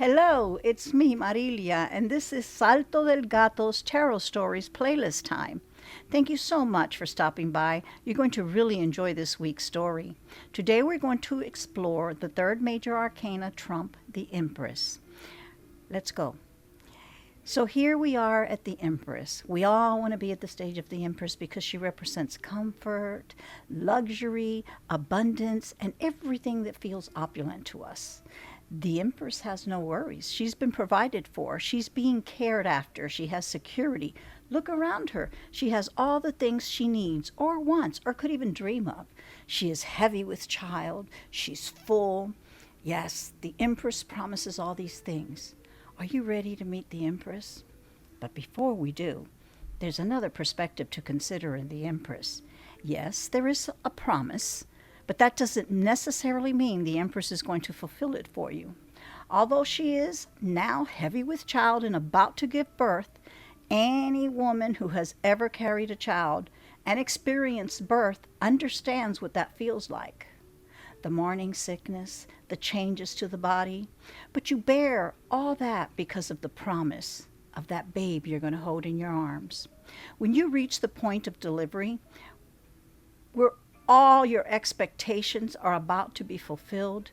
Hello, it's me, Marilia, and this is Salto del Gato's Tarot Stories playlist time. Thank you so much for stopping by. You're going to really enjoy this week's story. Today we're going to explore the third major arcana trump, the Empress. Let's go. So here we are at the Empress. We all want to be at the stage of the Empress because she represents comfort, luxury, abundance, and everything that feels opulent to us. The Empress has no worries. She's been provided for. She's being cared after. She has security. Look around her. She has all the things she needs or wants or could even dream of. She is heavy with child. She's full. Yes, the Empress promises all these things. Are you ready to meet the Empress? But before we do, there's another perspective to consider in the Empress. Yes, there is a promise, but that doesn't necessarily mean the Empress is going to fulfill it for you. Although she is now heavy with child and about to give birth, any woman who has ever carried a child and experienced birth understands what that feels like. The morning sickness, the changes to the body, but you bear all that because of the promise of that babe you're going to hold in your arms. When you reach the point of delivery, where all your expectations are about to be fulfilled,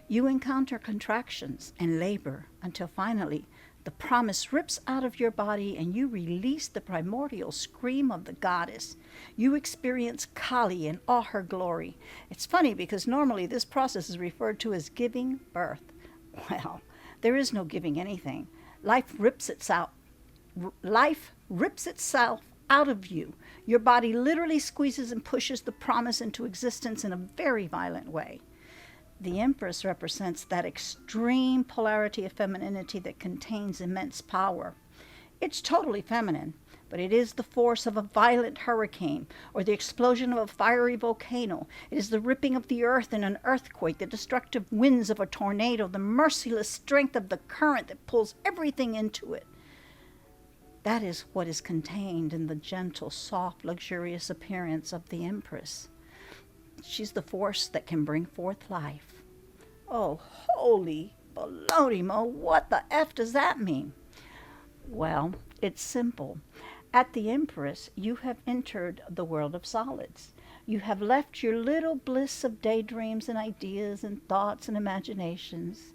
you encounter contractions and labor until finally the promise rips out of your body and you release the primordial scream of the goddess. You experience Kali in all her glory. It's funny because normally this process is referred to as giving birth. Well, there is no giving anything. Life rips itself out of you. Your body literally squeezes and pushes the promise into existence in a very violent way. The Empress represents that extreme polarity of femininity that contains immense power. It's totally feminine, but it is the force of a violent hurricane or the explosion of a fiery volcano. It is the ripping of the earth in an earthquake, the destructive winds of a tornado, the merciless strength of the current that pulls everything into it. That is what is contained in the gentle, soft, luxurious appearance of the Empress. She's the force that can bring forth life. Oh, holy baloney, Mo, what the F does that mean? Well, it's simple. At the Empress, you have entered the world of solids. You have left your little bliss of daydreams and ideas and thoughts and imaginations.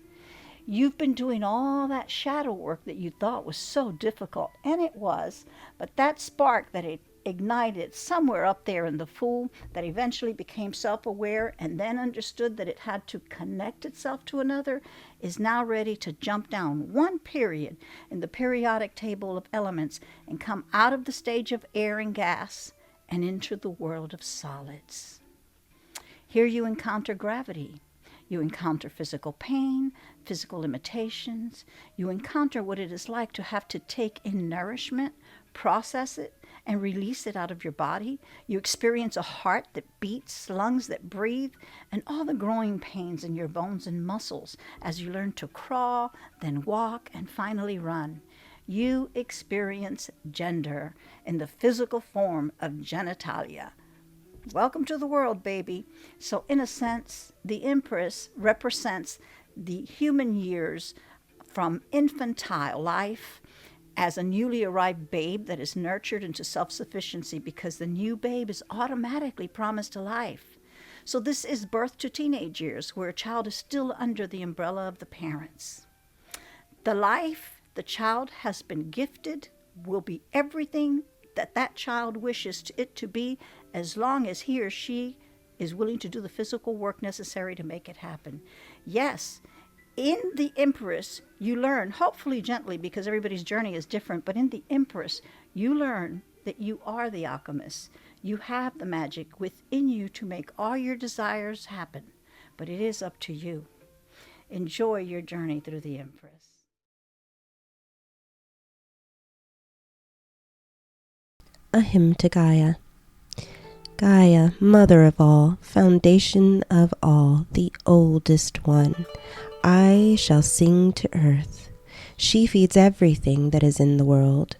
You've been doing all that shadow work that you thought was so difficult, and it was, but that spark that it ignited somewhere up there in the Fool that eventually became self-aware and then understood that it had to connect itself to another is now ready to jump down one period in the periodic table of elements and come out of the stage of air and gas and into the world of solids. Here you encounter gravity. You encounter physical pain, physical limitations. You encounter what it is like to have to take in nourishment, process it, and release it out of your body. You experience a heart that beats, lungs that breathe, and all the growing pains in your bones and muscles as you learn to crawl, then walk, and finally run. You experience gender in the physical form of genitalia. Welcome to the world, baby. So in a sense, the Empress represents the human years from infantile life as a newly arrived babe that is nurtured into self-sufficiency because the new babe is automatically promised a life. So this is birth to teenage years where a child is still under the umbrella of the parents. The life the child has been gifted will be everything that child wishes it to be as long as he or she is willing to do the physical work necessary to make it happen. Yes, in the Empress, you learn, hopefully gently because everybody's journey is different, but in the Empress, you learn that you are the alchemist. You have the magic within you to make all your desires happen, but it is up to you. Enjoy your journey through the Empress. A hymn to Gaia. Gaia, mother of all, foundation of all, the oldest one, I shall sing to earth. She feeds everything that is in the world.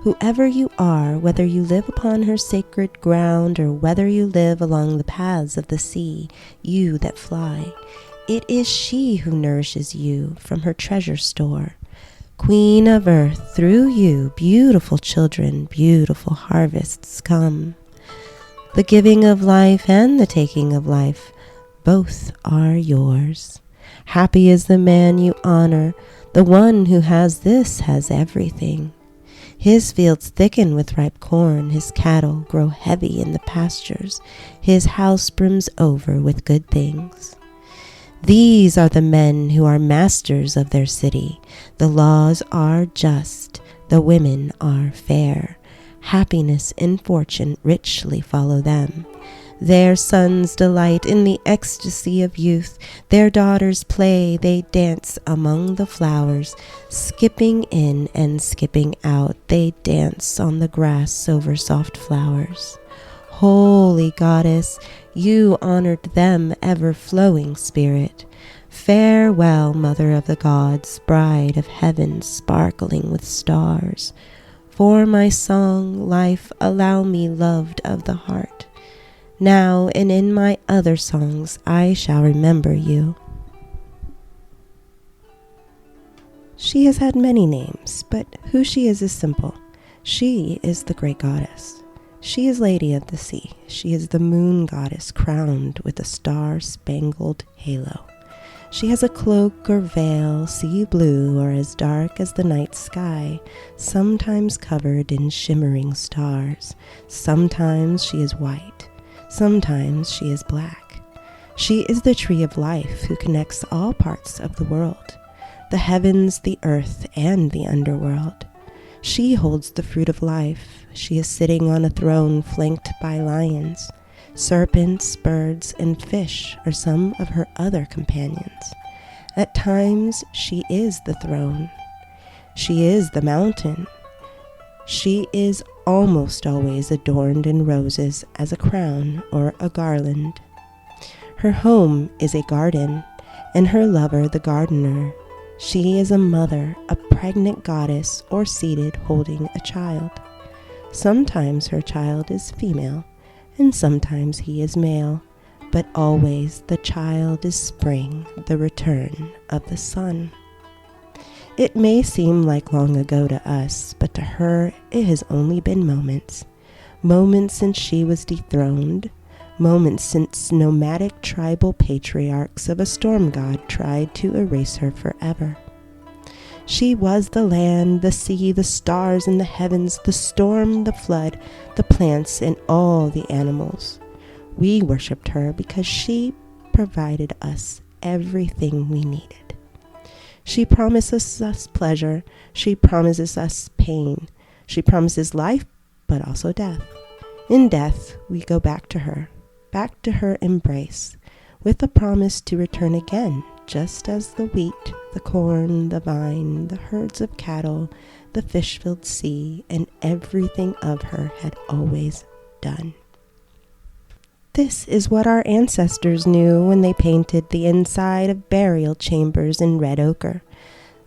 Whoever you are, whether you live upon her sacred ground or whether you live along the paths of the sea, you that fly, It is she who nourishes you from her treasure store. Queen of earth, through you, beautiful children, beautiful harvests come. The giving of life and the taking of life, both are yours. Happy is the man you honor. The one who has this has everything. His fields thicken with ripe corn, his cattle grow heavy in the pastures, his house brims over with good things. These are the men who are masters of their city. The laws are just, the women are fair. Happiness and fortune richly follow them. Their sons delight in the ecstasy of youth. Their daughters play, they dance among the flowers. Skipping in and skipping out, they dance on the grass over soft flowers. Holy goddess, you honored them, ever-flowing spirit. Farewell, mother of the gods, bride of heaven sparkling with stars. For my song, life, allow me loved of the heart. Now and in my other songs I shall remember you. She has had many names, but who she is simple. She is the great goddess. She is Lady of the Sea. She is the moon goddess crowned with a star-spangled halo. She has a cloak or veil, sea blue or as dark as the night sky, sometimes covered in shimmering stars. Sometimes she is white. Sometimes she is black. She is the tree of life who connects all parts of the world, the heavens, the earth, and the underworld. She holds the fruit of life. She is sitting on a throne flanked by lions. Serpents, birds, and fish are some of her other companions. At times, she is the throne. She is the mountain. She is almost always adorned in roses as a crown or a garland. Her home is a garden, and her lover the gardener. She is a mother, a pregnant goddess, or seated holding a child. Sometimes her child is female, and sometimes he is male, but always the child is spring, the return of the sun. It may seem like long ago to us, but to her it has only been moments. Moments since she was dethroned, moments since nomadic tribal patriarchs of a storm god tried to erase her forever. She was the land, the sea, the stars and the heavens, the storm, the flood, the plants, and all the animals. We worshipped her because she provided us everything we needed. She promises us pleasure. She promises us pain. She promises life, but also death. In death, we go back to her embrace, with a promise to return again, just as the wheat, the corn, the vine, the herds of cattle, the fish-filled sea, and everything of her had always done. This is what our ancestors knew when they painted the inside of burial chambers in red ochre.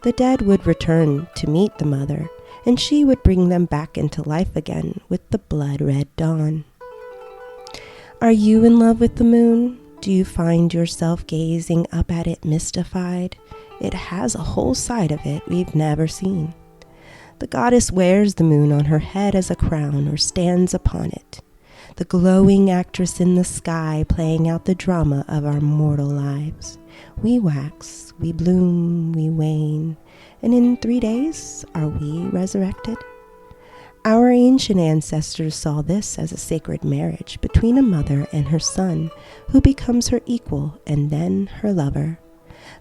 The dead would return to meet the mother, and she would bring them back into life again with the blood-red dawn. Are you in love with the moon? Do you find yourself gazing up at it mystified? It has a whole side of it we've never seen. The goddess wears the moon on her head as a crown or stands upon it. The glowing actress in the sky playing out the drama of our mortal lives. We wax, we bloom, we wane, and in 3 days are we resurrected? Our ancient ancestors saw this as a sacred marriage between a mother and her son, who becomes her equal and then her lover.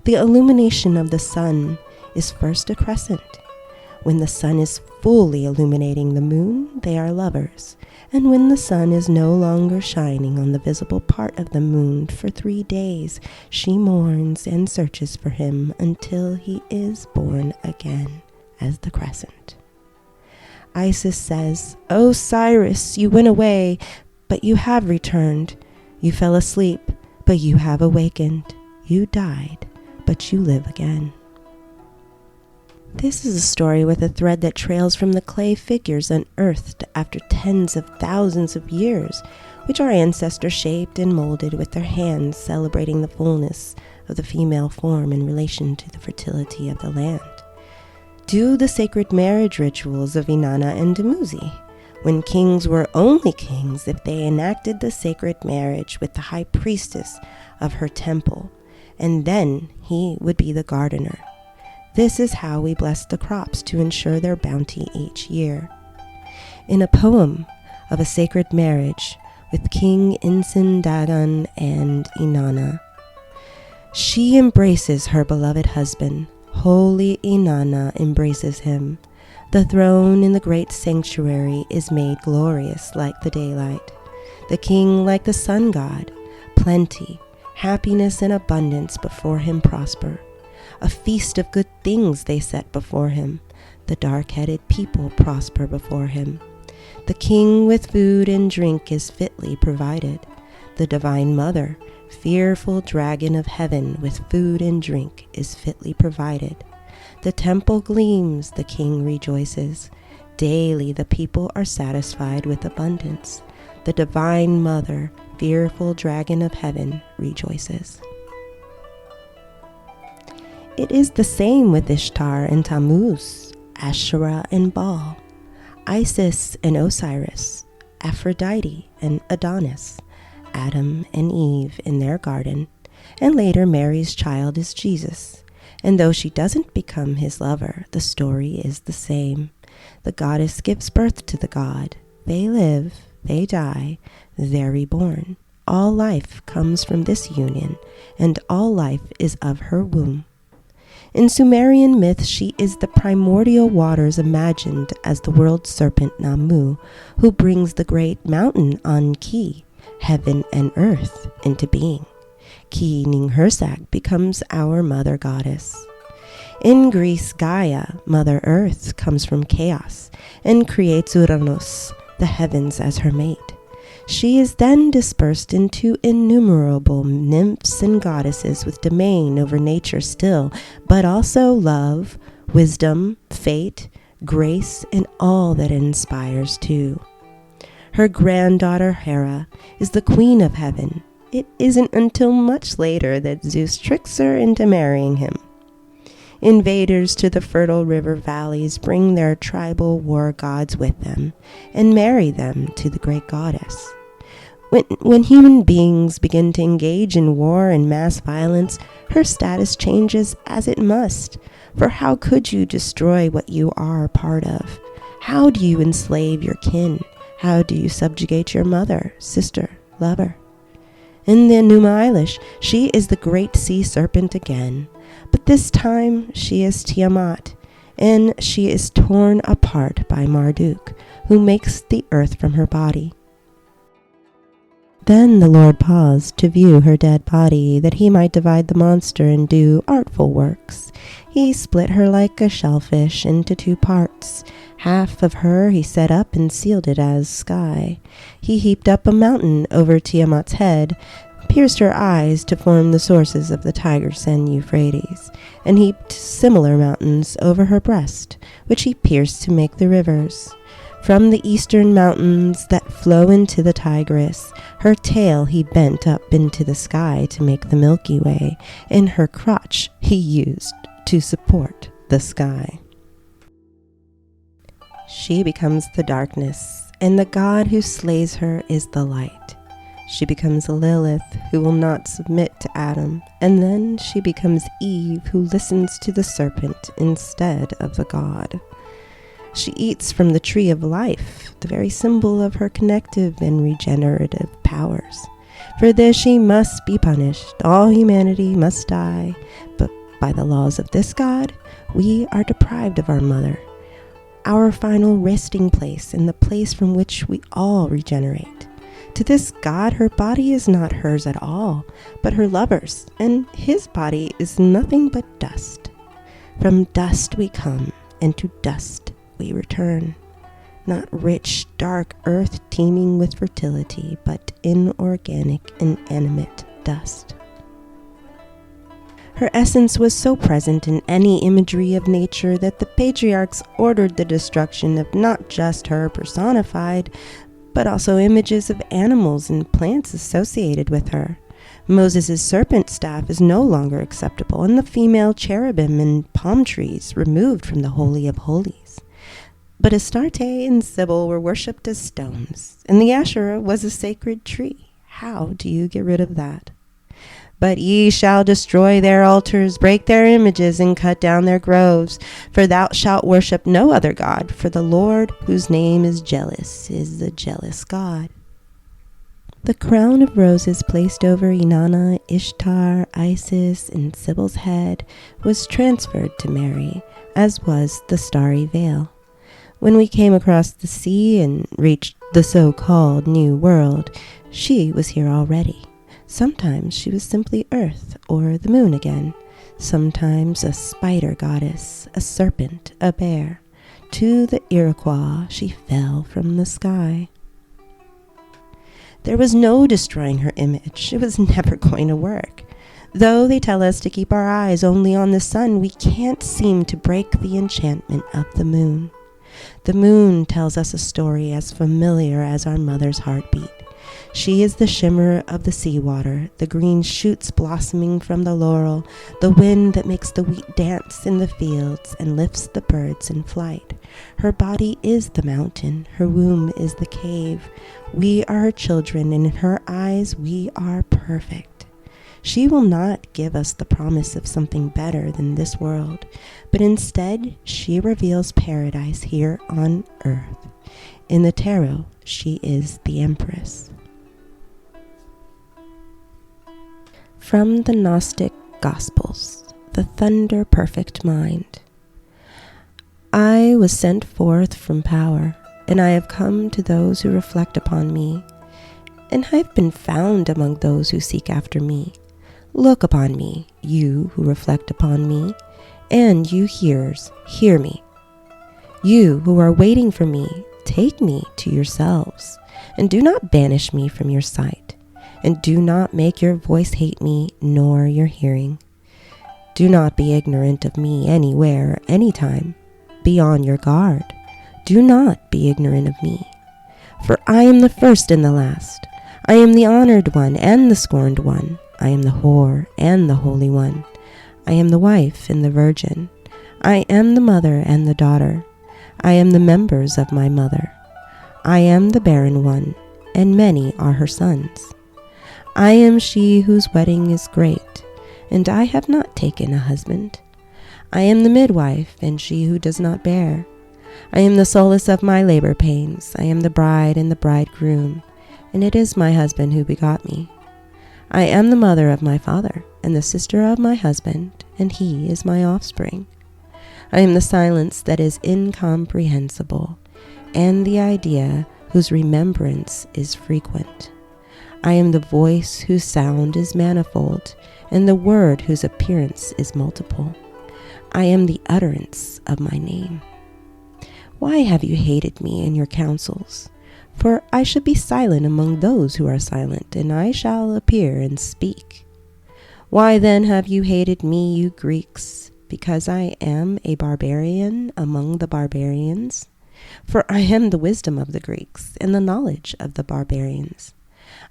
The illumination of the sun is first a crescent. When the sun is fully illuminating the moon, they are lovers. And when the sun is no longer shining on the visible part of the moon for 3 days, she mourns and searches for him until he is born again as the crescent. Isis says, Osiris, you went away, but you have returned. You fell asleep, but you have awakened. You died, but you live again. This is a story with a thread that trails from the clay figures unearthed after tens of thousands of years, which our ancestors shaped and molded with their hands, celebrating the fullness of the female form in relation to the fertility of the land. Do the sacred marriage rituals of Inanna and Dumuzi, when kings were only kings if they enacted the sacred marriage with the high priestess of her temple, and then he would be the gardener. This is how we bless the crops to ensure their bounty each year. In a poem of a sacred marriage with King Insin Dagon and Inanna, she embraces her beloved husband. Holy Inanna embraces him. The throne in the great sanctuary is made glorious like the daylight. The king like the sun god. Plenty, happiness and abundance before him prosper. A feast of good things they set before him. The dark-headed people prosper before him. The king with food and drink is fitly provided. The divine mother, fearful dragon of heaven, with food and drink is fitly provided. The temple gleams, the king rejoices. Daily the people are satisfied with abundance. The divine mother, fearful dragon of heaven, rejoices. It is the same with Ishtar and Tammuz, Asherah and Baal, Isis and Osiris, Aphrodite and Adonis, Adam and Eve in their garden, and later Mary's child is Jesus. And though she doesn't become his lover, the story is the same. The goddess gives birth to the god. They live, they die, they're reborn. All life comes from this union, and all life is of her womb. In Sumerian myth, she is the primordial waters imagined as the world serpent Namu, who brings the great mountain Anki, heaven and earth, into being. Ki Ninhursag becomes our mother goddess. In Greece, Gaia, Mother Earth, comes from chaos and creates Uranus, the heavens, as her mate. She is then dispersed into innumerable nymphs and goddesses with domain over nature still, but also love, wisdom, fate, grace, and all that inspires too. Her granddaughter Hera is the queen of heaven. It isn't until much later that Zeus tricks her into marrying him. Invaders to the fertile river valleys bring their tribal war gods with them and marry them to the great goddess. When human beings begin to engage in war and mass violence, her status changes as it must. For how could you destroy what you are a part of? How do you enslave your kin? How do you subjugate your mother, sister, lover? In the Enuma Elish, she is the great sea serpent again, but this time she is Tiamat, and she is torn apart by Marduk, who makes the earth from her body. Then the Lord paused to view her dead body, that he might divide the monster and do artful works. He split her like a shellfish into 2 parts. Half of her he set up and sealed it as sky. He heaped up a mountain over Tiamat's head, pierced her eyes to form the sources of the Tigris and Euphrates, and heaped similar mountains over her breast, which he pierced to make the rivers. From the eastern mountains that flow into the Tigris, her tail he bent up into the sky to make the Milky Way, and her crotch he used to support the sky. She becomes the darkness, and the god who slays her is the light. She becomes Lilith, who will not submit to Adam, and then she becomes Eve, who listens to the serpent instead of the god. She eats from the tree of life, the very symbol of her connective and regenerative powers. For this she must be punished. All humanity must die. But by the laws of this god, we are deprived of our mother, our final resting place, and the place from which we all regenerate. To this god, her body is not hers at all, but her lover's, and his body is nothing but dust. From dust we come, and to dust we return. Not rich, dark earth teeming with fertility, but inorganic, inanimate dust. Her essence was so present in any imagery of nature that the patriarchs ordered the destruction of not just her personified, but also images of animals and plants associated with her. Moses' serpent staff is no longer acceptable, and the female cherubim and palm trees removed from the Holy of Holies. But Astarte and Sybil were worshipped as stones, and the Asherah was a sacred tree. How do you get rid of that? But ye shall destroy their altars, break their images, and cut down their groves. For thou shalt worship no other God, for the Lord, whose name is jealous, is the jealous God. The crown of roses placed over Inanna, Ishtar, Isis, and Sybil's head was transferred to Mary, as was the starry veil. When we came across the sea and reached the so-called New World, she was here already. Sometimes she was simply Earth or the moon again. Sometimes a spider goddess, a serpent, a bear. To the Iroquois she fell from the sky. There was no destroying her image. It was never going to work. Though they tell us to keep our eyes only on the sun, we can't seem to break the enchantment of the moon. The moon tells us a story as familiar as our mother's heartbeat. She is the shimmer of the seawater, the green shoots blossoming from the laurel, the wind that makes the wheat dance in the fields and lifts the birds in flight. Her body is the mountain, her womb is the cave. We are her children, and in her eyes we are perfect. She will not give us the promise of something better than this world, but instead she reveals paradise here on earth. In the tarot, she is the Empress. From the Gnostic Gospels, the Thunder Perfect Mind. I was sent forth from power, and I have come to those who reflect upon me, and I have been found among those who seek after me. Look upon me, you who reflect upon me, and you hearers, hear me. You who are waiting for me, take me to yourselves, and do not banish me from your sight, and do not make your voice hate me, nor your hearing. Do not be ignorant of me anywhere, anytime. Be on your guard. Do not be ignorant of me. For I am the first and the last. I am the honored one and the scorned one. I am the whore and the holy one. I am the wife and the virgin. I am the mother and the daughter. I am the members of my mother. I am the barren one, and many are her sons. I am she whose wedding is great, and I have not taken a husband. I am the midwife, and she who does not bear. I am the solace of my labor pains. I am the bride and the bridegroom, and it is my husband who begot me. I am the mother of my father, and the sister of my husband, and he is my offspring. I am the silence that is incomprehensible, and the idea whose remembrance is frequent. I am the voice whose sound is manifold, and the word whose appearance is multiple. I am the utterance of my name. Why have you hated me in your counsels? For I should be silent among those who are silent, and I shall appear and speak. Why then have you hated me, you Greeks? Because I am a barbarian among the barbarians? For I am the wisdom of the Greeks, and the knowledge of the barbarians.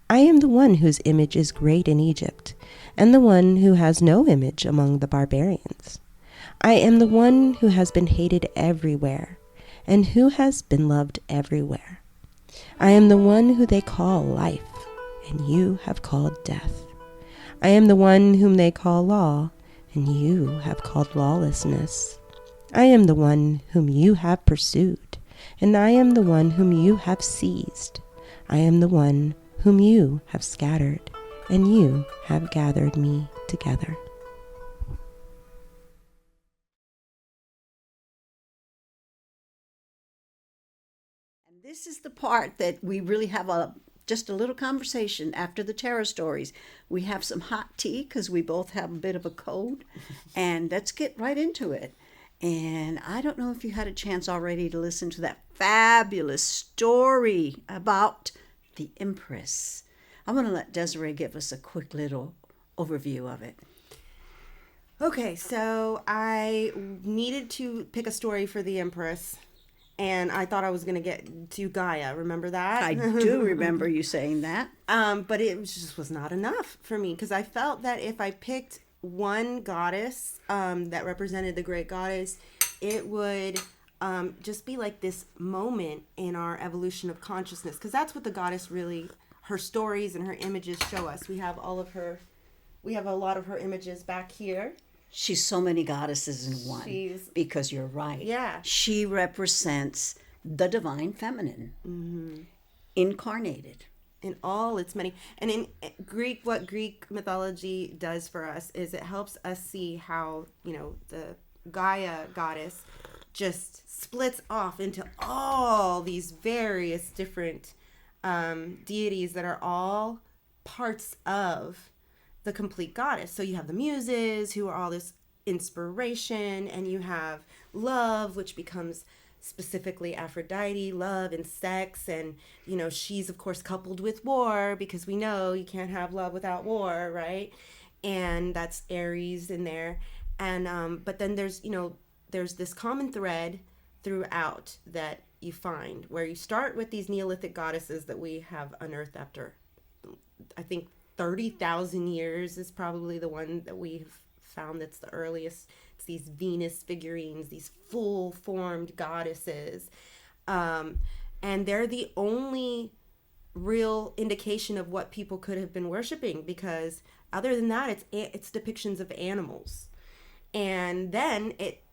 I am the one whose image is great in Egypt, and the one who has no image among the barbarians. I am the one who has been hated everywhere, and who has been loved everywhere. I am the one who they call life, and you have called death. I am the one whom they call law, and you have called lawlessness. I am the one whom you have pursued, and I am the one whom you have seized. I am the one whom you have scattered, and you have gathered me together. And this is the part that we really have just a little conversation after the terror stories. We have some hot tea because we both have a bit of a cold, and let's get right into it. And I don't know if you had a chance already to listen to that fabulous story about the Empress. I'm going to let Desiree give us a quick little overview of it. Okay, so I needed to pick a story for the Empress, and I thought I was going to get to Gaia. Remember that? I do remember you saying that. But it just was not enough for me, because I felt that if I picked one goddess that represented the great goddess, it would just be like this moment in our evolution of consciousness, because that's what the goddess really, her stories and her images show us. We have a lot of her images back here. She's so many goddesses in one. Because you're right. Yeah. She represents the divine feminine, incarnated. In all its many. And in Greek, what Greek mythology does for us is it helps us see how, the Gaia goddess just splits off into all these various different deities that are all parts of the complete goddess. So you have the muses, who are all this inspiration, and you have love, which becomes specifically Aphrodite, love and sex, and she's of course coupled with war, because we know you can't have love without war, right? And that's Ares in there. And but then there's this common thread throughout that you find, where you start with these Neolithic goddesses that we have unearthed after, I think, 30,000 years is probably the one that we've found that's the earliest. It's these Venus figurines, these full-formed goddesses. And they're the only real indication of what people could have been worshiping, because other than that, it's depictions of animals. And then it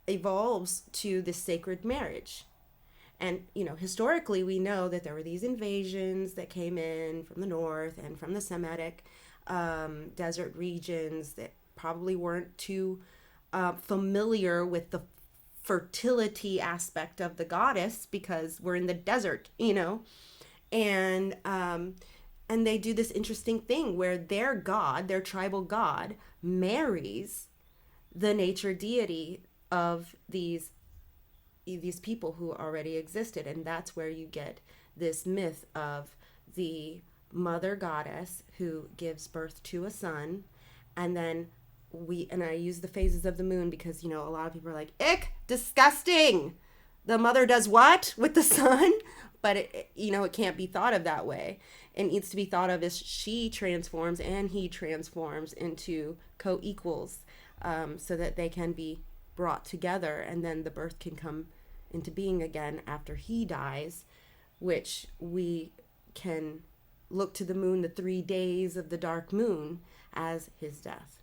evolves to this sacred marriage. And, historically, we know that there were these invasions that came in from the north and from the Semitic desert regions that probably weren't too familiar with the fertility aspect of the goddess, because we're in the desert, and they do this interesting thing where their god, their tribal god, marries the nature deity of these people who already existed. And that's where you get this myth of the mother goddess who gives birth to a son, and then I use the phases of the moon because a lot of people are like, ick, disgusting, the mother does what with the son? But it can't be thought of that way. It needs to be thought of as she transforms and he transforms into co-equals, so that they can be brought together, and then the birth can come into being again after he dies, which we can look to the moon, the 3 days of the dark moon, as his death.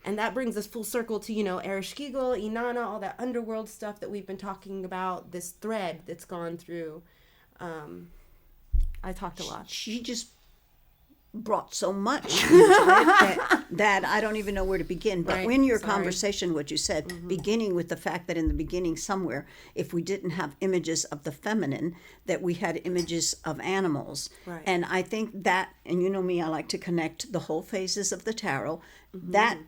And that brings us full circle to, Ereshkigal, Inanna, all that underworld stuff that we've been talking about, this thread that's gone through. I talked a lot. She just brought so much into it that I don't even know where to begin. But Right. in your Sorry. conversation, what you said, beginning with the fact that in the beginning somewhere, if we didn't have images of the feminine, that we had images of animals. Right. And I think that, and you know me, I like to connect the whole phases of the tarot. That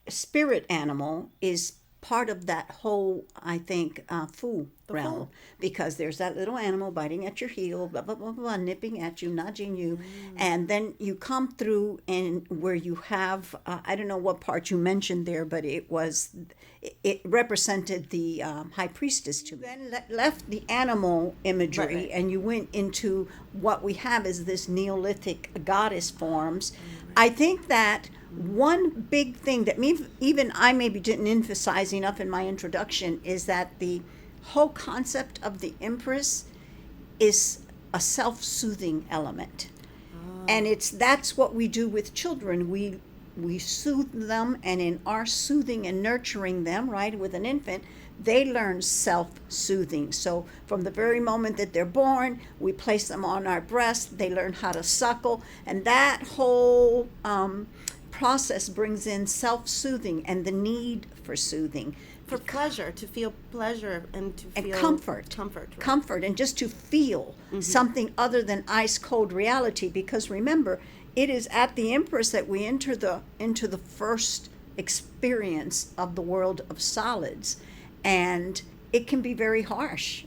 spirit animal is part of that whole, I think, Fu realm, because there's that little animal biting at your heel, blah, blah, blah, blah, nipping at you, nudging you, and then you come through and where you have, I don't know what part you mentioned there, but it represented the high priestess to me. Then left the animal imagery, Right. and you went into what we have is this Neolithic goddess forms. I think that one big thing that even I maybe didn't emphasize enough in my introduction is that the whole concept of the Empress is a self-soothing element. And that's what we do with children. We soothe them, and in our soothing and nurturing them, right, with an infant, they learn self-soothing. So from the very moment that they're born, we place them on our breast, they learn how to suckle, and that whole process brings in self-soothing and the need for soothing. For pleasure, to feel pleasure and to feel Comfort. Right. Comfort, and just to feel something other than ice cold reality. Because remember, it is at the Empress that we enter into the first experience of the world of solids, and it can be very harsh,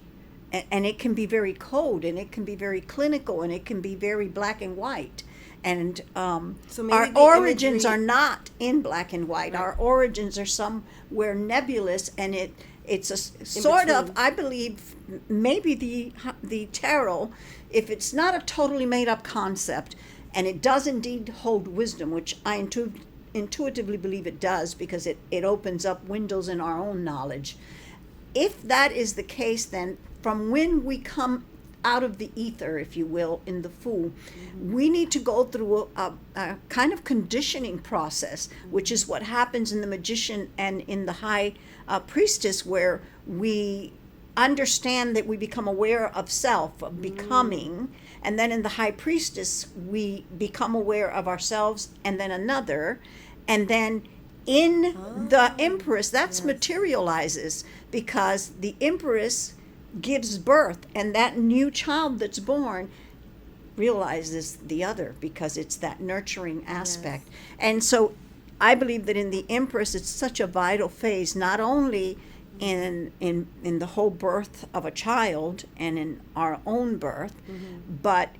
and it can be very cold, and it can be very clinical, and it can be very black and white. And So maybe our the origins imagery- are not in black and white. Our origins are somewhere nebulous, and it it's a sort of, between. I believe, maybe the tarot, if it's not a totally made up concept, and it does indeed hold wisdom, which I intuitively believe it does, because it opens up windows in our own knowledge. If that is the case, then from when we come out of the ether, if you will, in the Fool, we need to go through a kind of conditioning process, which is what happens in the Magician and in the High Priestess, where we understand that we become aware of self, of becoming, and then in the High Priestess, we become aware of ourselves and then another, and then in the Empress, that's materializes, because the Empress gives birth, and that new child that's born realizes the other, because it's that nurturing aspect. And so I believe that in the Empress, it's such a vital phase, not only in the whole birth of a child and in our own birth, but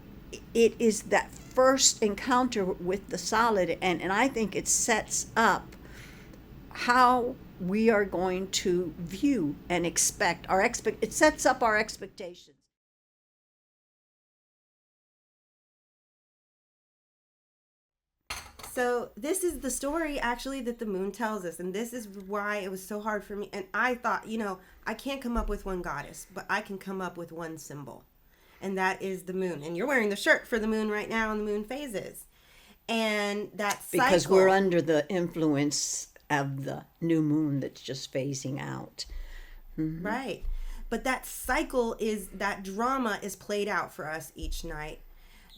it is that first encounter with the solid, and I think it sets up how we are going to view and expect it sets up our expectations. So this is the story actually that the moon tells us, and this is why it was so hard for me. And I thought, I can't come up with one goddess, but I can come up with one symbol, and that is the moon. And you're wearing the shirt for the moon right now in the moon phases, and that cycle, because we're under the influence of the new moon that's just phasing out. Right. But that cycle that drama is played out for us each night.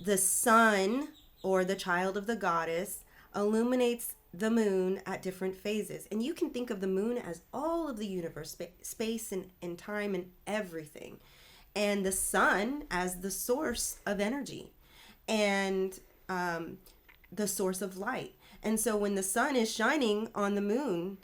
The sun, or the child of the goddess, illuminates the moon at different phases. And you can think of the moon as all of the universe, space and time and everything. And the sun as the source of energy and the source of light. And so when the sun is shining on the moon,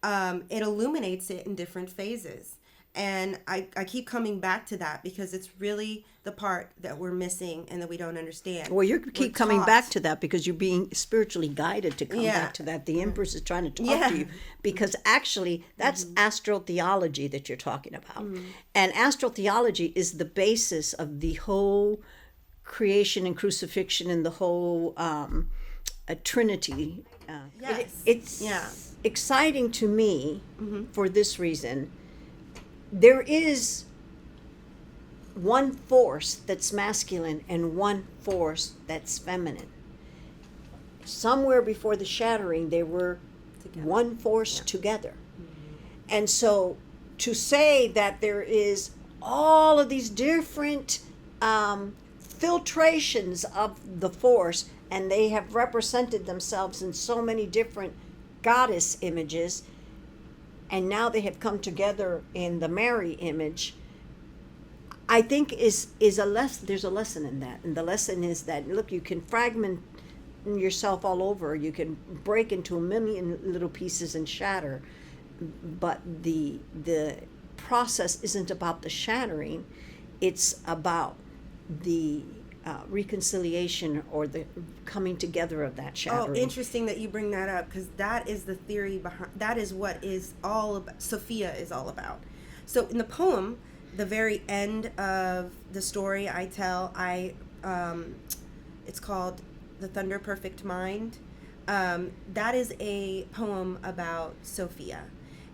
it illuminates it in different phases. And I keep coming back to that, because it's really the part that we're missing and that we don't understand. Well, you keep coming back to that because you're being spiritually guided to come back to that. The Empress is trying to talk to you, because actually that's astrotheology that you're talking about. And astrotheology is the basis of the whole creation and crucifixion and the whole Trinity. It's exciting to me for this reason. There is one force that's masculine and one force that's feminine. Somewhere before the shattering, they were one force together. And so to say that there is all of these different filtrations of the force, and they have represented themselves in so many different goddess images, and now they have come together in the Mary image, I think is a lesson. There's a lesson in that, and the lesson is that, look, you can fragment yourself all over, you can break into a million little pieces and shatter, but the process isn't about the shattering, it's about the reconciliation, or the coming together of that shattering. Oh, interesting that you bring that up, because that is the theory behind, that is what is all about, Sophia is all about. So in the poem, the very end of the story I tell, it's called The Thunder Perfect Mind. That is a poem about Sophia.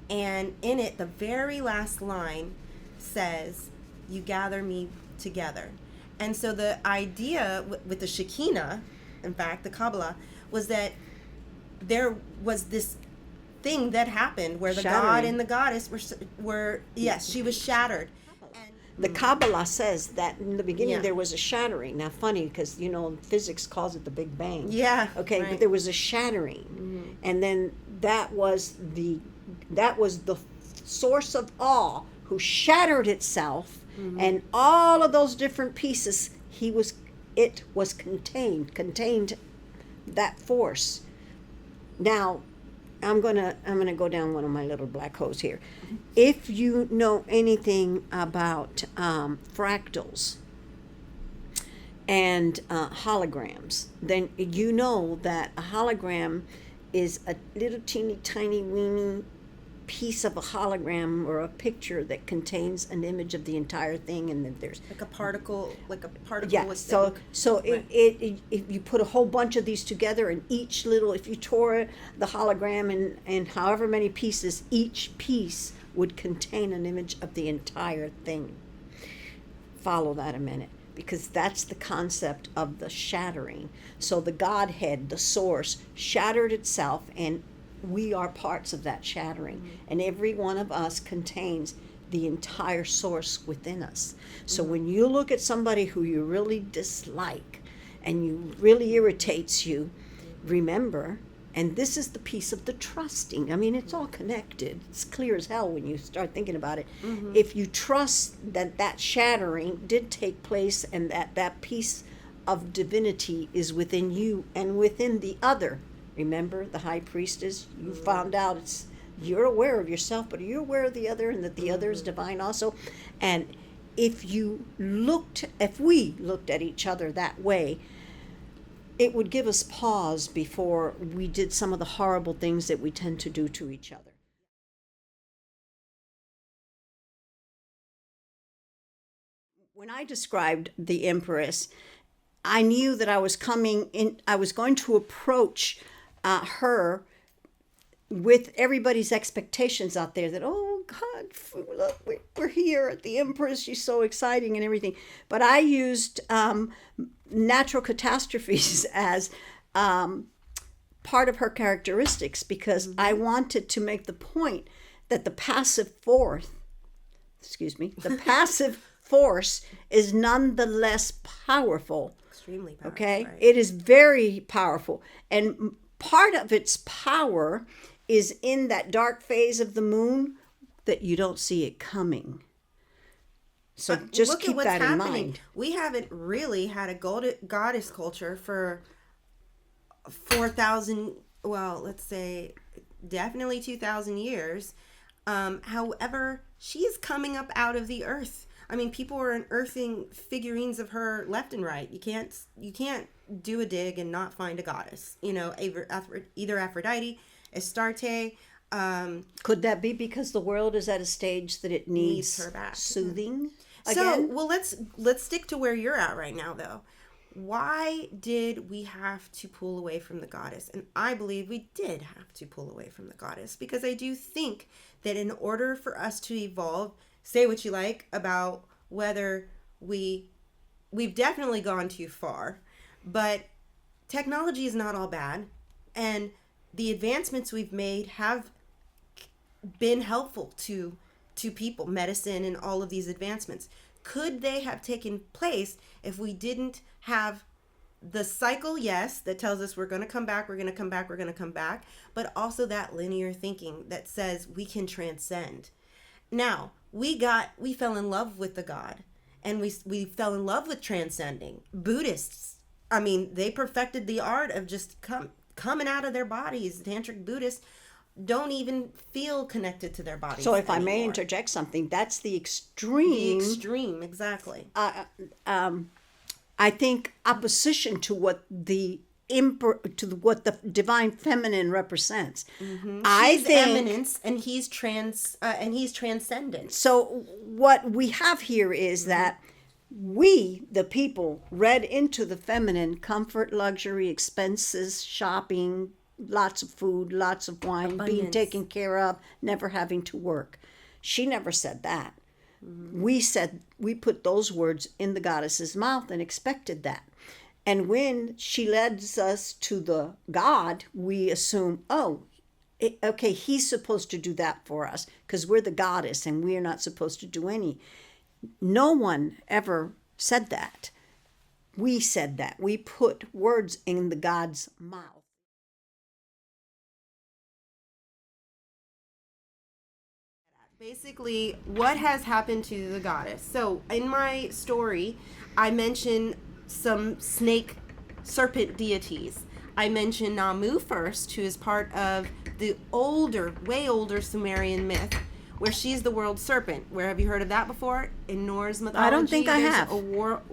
And in it, the very last line says, "You gather me together." And so the idea with the Shekinah, in fact, the Kabbalah, was that there was this thing that happened where the god and the goddess were yes, she was shattered. The Kabbalah says that in the beginning there was a shattering. Now, funny, because, physics calls it the Big Bang. Yeah. Okay, right. But there was a shattering. And then that was the source of all, who shattered itself. And all of those different pieces, it was contained that force. Now, I'm gonna go down one of my little black holes here. If you know anything about fractals and holograms, then you know that a hologram is a little teeny tiny weeny piece of a hologram or a picture that contains an image of the entire thing, and then there's like a particle. yeah. with So right. if you put a whole bunch of these together, and each little, if you tore the hologram in however many pieces, each piece would contain an image of the entire thing. Follow that a minute, because that's the concept of the shattering. So the Godhead, the source, shattered itself, and we are parts of that shattering. And every one of us contains the entire source within us. So when you look at somebody who you really dislike and you really irritates you, remember, and this is the piece of the trusting. I mean, it's all connected. It's clear as hell when you start thinking about it. If you trust that that shattering did take place, and that that piece of divinity is within you and within the other. Remember, the high priestess, you found out you're aware of yourself, but you're aware of the other, and that the other is divine also. And if we looked at each other that way, it would give us pause before we did some of the horrible things that we tend to do to each other. When I described the Empress, I knew that I was going to approach her with everybody's expectations out there that, oh God, look, we're here at the Empress, she's so exciting and everything. But I used natural catastrophes as part of her characteristics, because I wanted to make the point that the passive force is nonetheless powerful. Extremely powerful. Okay? Right. It is very powerful. And part of its power is in that dark phase of the moon that you don't see it coming. So just look keep at what's that in happening. mind. We haven't really had a goddess culture for 4,000, well, let's say definitely 2,000 years. However, she's coming up out of the earth. I mean, people are unearthing figurines of her left and right. You can't do a dig and not find a goddess. You know, either Aphrodite, Astarte. Could that be because the world is at a stage that it needs her back. soothing So, again? well, let's stick to where you're at right now, though. Why did we have to pull away from the goddess? And I believe we did have to pull away from the goddess, because I do think that in order for us to evolve, say what you like about whether we've definitely gone too far, but technology is not all bad, and the advancements we've made have been helpful to people, medicine and all of these advancements. Could they have taken place if we didn't have the cycle, yes, that tells us we're going to come back, we're going to come back, we're going to come back, but also that linear thinking that says we can transcend. Now, we fell in love with the God, and we fell in love with transcending. Buddhists, I mean, they perfected the art of just coming out of their bodies. Tantric Buddhists don't even feel connected to their bodies. So if I may anymore. interject something, that's the extreme. The extreme, exactly. I think opposition to what the divine feminine represents. I She's think eminence, and he's transcendent. so. What we have here is that we, the people, read into the feminine comfort, luxury, expenses, shopping, lots of food, lots of wine, being Abundance. taken care of, never having to work. She never said that. We put those words in the goddess's mouth and expected that. And when she leads us to the God, we assume, okay, he's supposed to do that for us because we're the goddess and we're not supposed to do any. No one ever said that. We said that. We put words in the God's mouth. Basically, what has happened to the goddess? So, in my story, I mention some snake serpent deities. I mention Namu first, who is part of the way older Sumerian myth, where she's the world serpent. Where have you heard of that before? In Norse mythology? I don't think I have.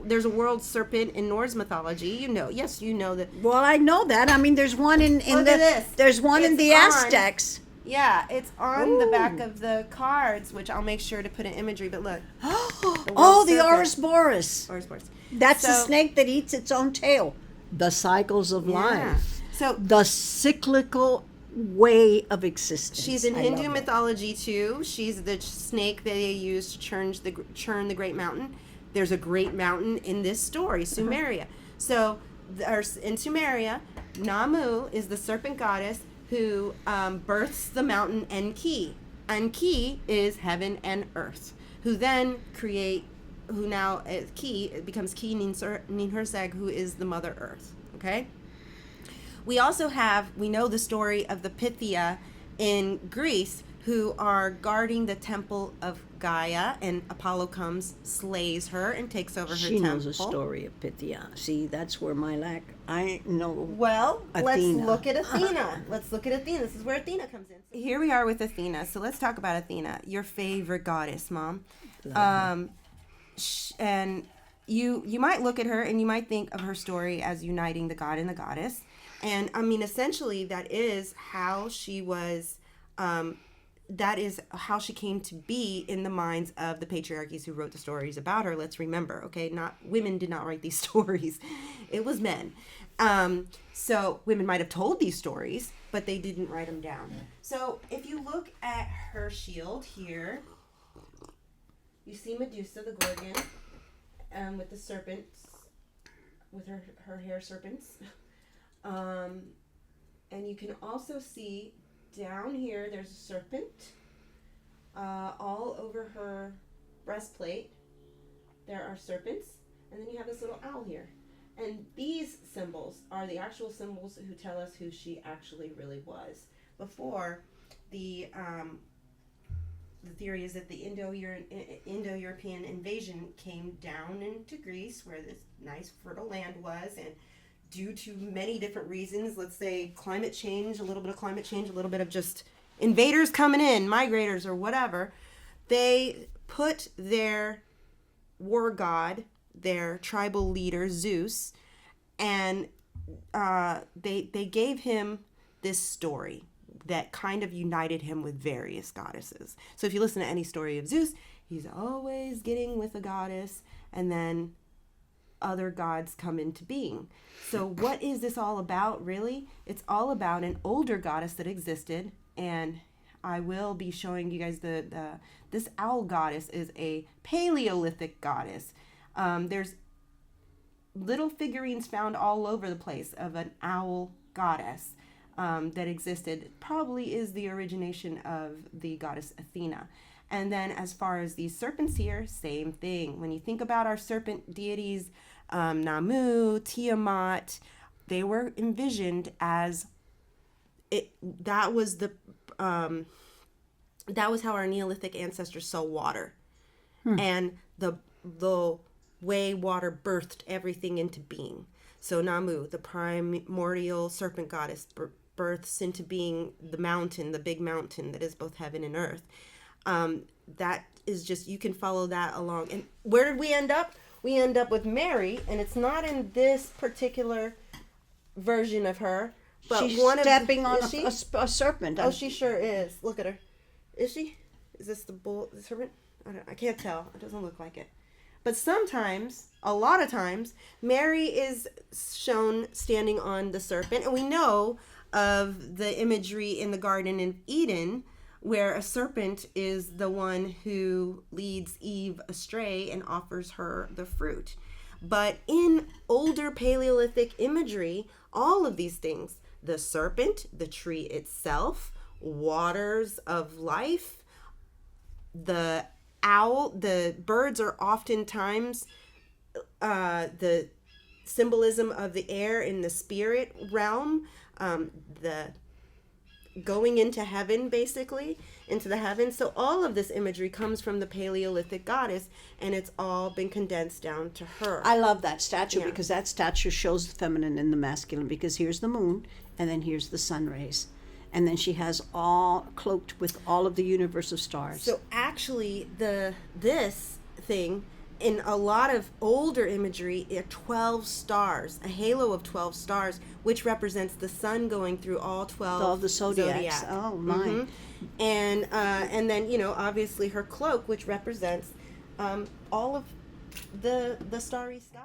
There's a world serpent in Norse mythology. You know that. Well, I know that. I mean, there's one in Look at this. There's one in It's the on. Aztecs. Yeah, it's on the back Ooh. of the cards, which I'll make sure to put in imagery. But look, Oh, the serpent. Ouroboros. Ouroboros. That's the So- snake that eats its own tail. The cycles of Yeah. life. So The cyclical way of existence. she's in I Hindu love it. mythology too. She's the snake that they use to churn the great mountain. There's a great mountain in this story, Sumeria. So in Sumeria, Namu is the serpent goddess who births the mountain Enki. Enki is heaven and earth, who then Ki becomes Ki Ninhursag, who is the Mother Earth. Okay. We know the story of the Pythia in Greece, who are guarding the temple of Gaia, and Apollo comes, slays her, and takes over her She temple. knows a story of Pythia. See, that's where my lack. I know. Well, Athena. let's look at Athena. This is where Athena comes in. Here we are with Athena. So let's talk about Athena, your favorite goddess, Mom. And you might look at her and you might think of her story as uniting the god and the goddess. And I mean, essentially, that is how she was. That is how she came to be in the minds of the patriarchies who wrote the stories about her. Let's remember, okay? Not women did not write these stories; it was men. So women might have told these stories, but they didn't write them down. So if you look at her shield here, you see Medusa, the Gorgon, with the serpents, with her hair serpents. And you can also see down here there's a serpent all over her breastplate. There are serpents, and then you have this little owl here. And these symbols are the actual symbols who tell us who she actually really was. Before, the theory is that the Indo-European invasion came down into Greece, where this nice fertile land was, and due to many different reasons, let's say climate change, a little bit of climate change, a little bit of just invaders coming in, migrators or whatever, they put their war god, their tribal leader, Zeus, and they gave him this story that kind of united him with various goddesses. So if you listen to any story of Zeus, he's always getting with a goddess, and then other gods come into being. So what is this all about, really? It's all about an older goddess that existed, and I will be showing you guys this owl goddess is a Paleolithic goddess. There's little figurines found all over the place of an owl goddess that existed. Probably is the origination of the goddess Athena. And then as far as these serpents here, same thing. When you think about our serpent deities, Namu, Tiamat, they were envisioned as that was how our Neolithic ancestors saw water. And the way water birthed everything into being. So Namu, the primordial serpent goddess, births into being the mountain, the big mountain that is both heaven and earth. That is just, you can follow that along. And where did we end up? We end up with Mary, and it's not in this particular version of her, but She's one stepping on is she? a serpent. Oh, she sure is. Look at her. Is she? Is this the serpent? I can't tell. It doesn't look like it. But sometimes, a lot of times, Mary is shown standing on the serpent, and we know of the imagery in the Garden of Eden, where a serpent is the one who leads Eve astray and offers her the fruit. But in older Paleolithic imagery, all of these things, the serpent, the tree itself, waters of life, the owl, the birds are oftentimes the symbolism of the air in the spirit realm, the going into heaven, basically, into the heavens. So all of this imagery comes from the Paleolithic goddess, and it's all been condensed down to her. I love that statue Yeah. because that statue shows the feminine and the masculine, because here's the moon and then here's the sun rays. And then she has all cloaked with all of the universe of stars. So actually, this thing in a lot of older imagery, 12 stars, a halo of 12 stars, which represents the sun going through all 12 All the zodiacs. Oh, my. Mhm. And then, obviously her cloak, which represents all of the starry sky.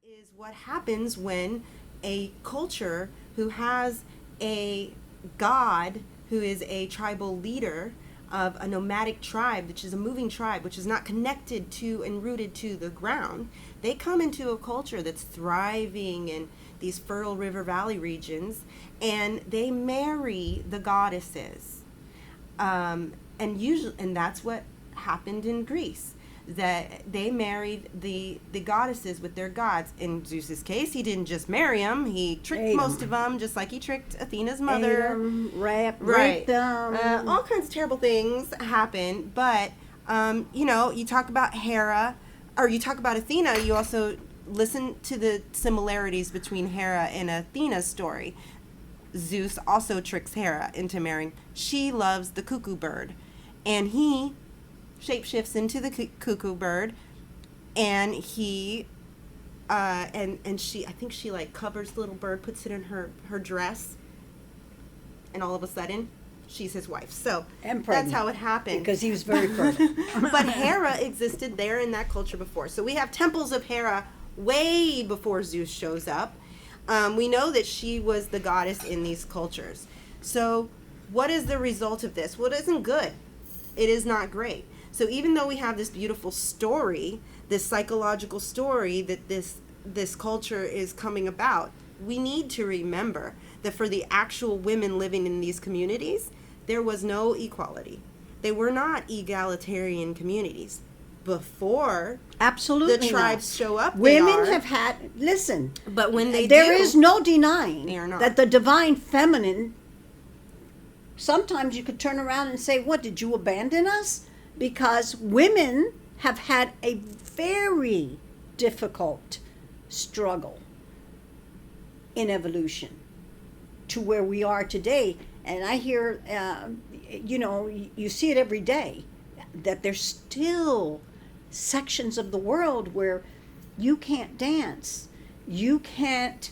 Is what happens when a culture who has a god who is a tribal leader of a nomadic tribe, which is a moving tribe, which is not connected to and rooted to the ground, they come into a culture that's thriving in these fertile river valley regions, and they marry the goddesses. And that's what happened in Greece. That they married the goddesses with their gods. In Zeus's case, he didn't just marry them; he tricked most of them, just like he tricked Athena's mother. Raped them. All kinds of terrible things happen. But you talk about Hera, or you talk about Athena. You also listen to the similarities between Hera and Athena's story. Zeus also tricks Hera into marrying. She loves the cuckoo bird, and he shapeshifts into the cuckoo bird, and he and she, I think she like covers the little bird, puts it in her dress, and all of a sudden she's his wife. So that's how it happened, because he was very fertile. But Hera existed there in that culture before, so we have temples of Hera way before Zeus shows up. We know that she was the goddess in these cultures. So what is the result of this? Well, it isn't good. It is not great. So even though we have this beautiful story, this psychological story that this culture is coming about, we need to remember that for the actual women living in these communities, there was no equality. They were not egalitarian communities. Before Absolutely the tribes show up, women have had, listen, but when there is no denying they are not. that the divine feminine, sometimes you could turn around and say, what, did you abandon us? Because women have had a very difficult struggle in evolution to where we are today. And I hear, you see it every day, that there's still sections of the world where you can't dance, you can't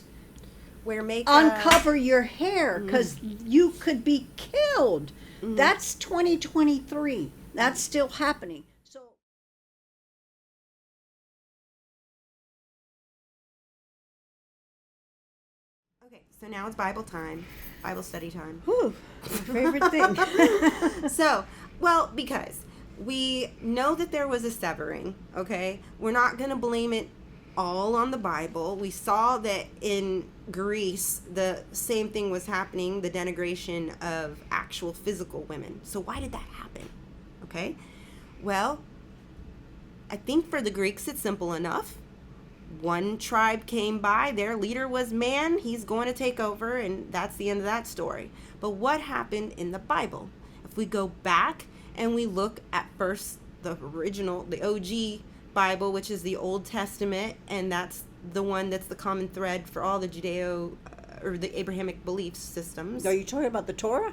wear makeup, uncover your hair, because you could be killed. That's 2023. That's still happening. So okay, so now it's Bible time, Bible study time. whew, my favorite thing. So, because we know that there was a severing, okay? We're not going to blame it all on the Bible. We saw that in Greece, the same thing was happening, the denigration of actual physical women. So why did that happen? Okay? Well, I think for the Greeks it's simple enough. One tribe came by, their leader was man, he's going to take over, and that's the end of that story. But what happened in the Bible? If we go back and we look at first the original, the OG Bible, which is the Old Testament, and that's the one that's the common thread for all the or the Abrahamic belief systems. Are you talking about the Torah?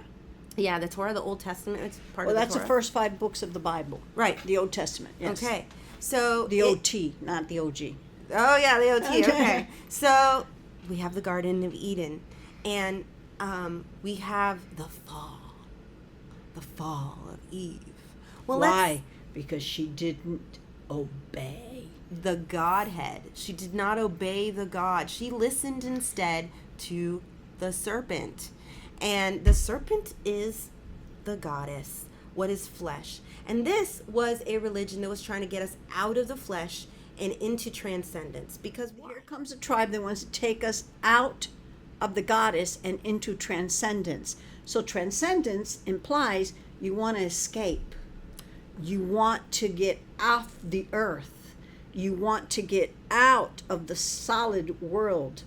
Yeah, the Torah, the Old Testament, it's part of Well, the that's Torah. the first 5 books of the Bible. Right. The Old Testament, yes. Okay. So The OT, not the OG. Oh, yeah, the OT. Okay. So we have the Garden of Eden, and we have the fall of Eve. Well, Why? Because she didn't obey. The Godhead. She did not obey the God. She listened instead to the serpent. And the serpent is the goddess, what is flesh. And this was a religion that was trying to get us out of the flesh and into transcendence. Because Here comes a tribe that wants to take us out of the goddess and into transcendence. So transcendence implies you want to escape. You want to get off the earth. You want to get out of the solid world.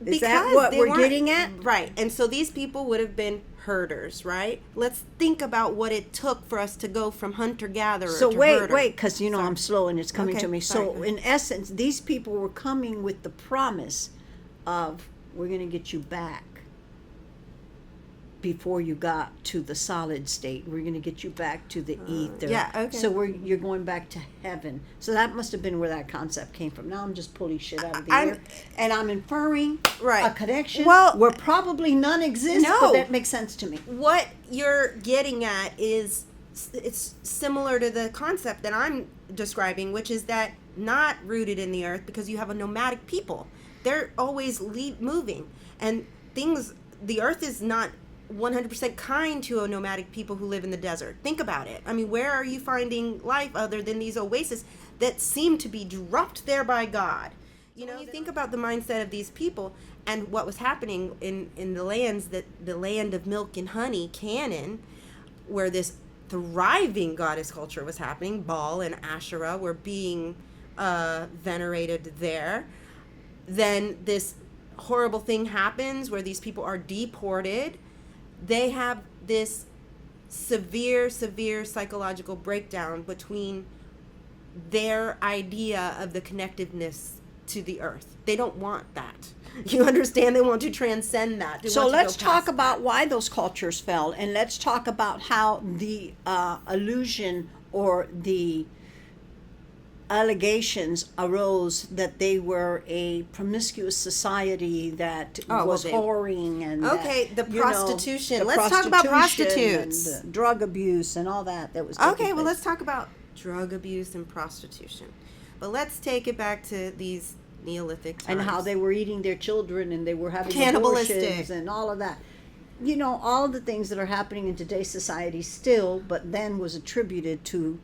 Is that what they we're weren't- getting at? Right. And so these people would have been herders, right? Let's think about what it took for us to go from hunter-gatherer So to wait, herder. because I'm slow and it's coming Okay, to me. sorry. So in essence, these people were coming with the promise of, we're going to get you back. before you got to the solid state. We're going to get you back to the ether. Yeah, okay. So you're going back to heaven. So that must have been where that concept came from. Now I'm just pulling shit out of the air, and I'm inferring Right. a connection Well, where probably none exists. No. But that makes sense to me. What you're getting at is it's similar to the concept that I'm describing, which is that not rooted in the earth, because you have a nomadic people. They're always moving, and the earth is not 100% kind to a nomadic people who live in the desert. Think about it. I mean, where are you finding life other than these oases that seem to be dropped there by God? You know, you think about the mindset of these people and what was happening in the lands, that the land of milk and honey, Canaan, where this thriving goddess culture was happening. Baal and Asherah were being venerated there. Then this horrible thing happens where these people are deported. They have this severe psychological breakdown between their idea of the connectiveness to the earth. They don't want that. You understand? They want to transcend that. So let's talk about why those cultures fell, and let's talk about how the illusion or the allegations arose that they were a promiscuous society that was whoring and the prostitution. Let's talk about prostitutes, and drug abuse and all that was okay. Well, let's talk about drug abuse and prostitution, but let's take it back to these Neolithic times. And how they were eating their children and they were having cannibalistic abortions and all of that. You know, all of the things that are happening in today's society still, but then was attributed to